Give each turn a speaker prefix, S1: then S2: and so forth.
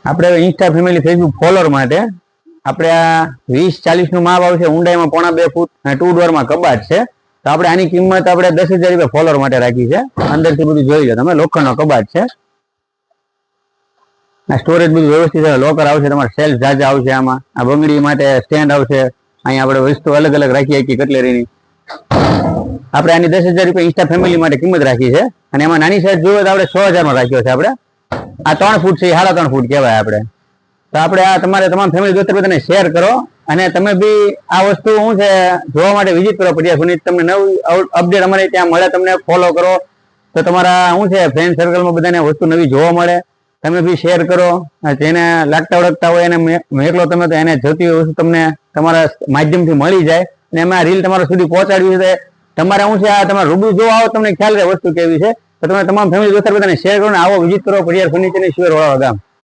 S1: આપણે Insta family Facebook follower માટે આપણે આ 20-40 નું માપ આવશે, ઊંડાઈમાં 1.5 ફૂટ અને 2 ડોરમાં કબાટ છે. તો આપણે આની કિંમત આપણે 10,000 રૂપિયા ફોલોઅર માટે રાખી છે. અંદરથી બધું જોઈ લો તમે, લોખંડનો કબાટ છે. સ્ટોરેજ બધું વ્યવસ્થિત છે, લોકર આવશે, તમારે સેલ્ફ જાજા આવશે. આમાં આ બંગડી માટે સ્ટેન્ડ આવશે. અહીંયા આપણે વસ્તુ અલગ અલગ રાખી શકીએ કટલેરીની. આપણે આની 10,000 રૂપિયા ઇન્સ્ટા ફેમિલી માટે કિંમત રાખી છે. અને એમાં નાની સાઈઝ જોઈએ તો આપણે 6,000 માં રાખ્યો છે. આપણે આ 3 ફૂટ છે, 3.5 ફૂટ કહેવાય આપણે. તો આપણે આ તમારે તમામ ફેમિલી દોસ્તો બધાને શેર કરો. અને તમે બી આ વસ્તુ શું છે જોવા માટે વિઝિટ કરો પડિયા સુની. તમને નવી અપડેટ અમારે ત્યાં મળે, તમને ફોલો કરો તો તમારા શું છે ફ્રેન્ડ સર્કલમાં બધાને વસ્તુ નવી જોવા મળે. તમે બી શેર કરો, જેને લાગતા ઓળખતા હોય એને મેકલો તમે, તો એને જોતી હોય વસ્તુ તમને તમારા માધ્યમથી મળી જાય. અને એમાં રીલ તમારા સુધી પહોંચાડવી છે. તમારે શું છે આ તમારે રૂબરૂ જોવા આવો, તમને ખ્યાલ રહે વસ્તુ કેવી છે. તો તમે તમામ ફેમિલી દોસ્તો બધાને શેર કરો ને આવો વિઝિટ કરો પડિયાર ફર્નિચરની શિવરવાળા ગામ.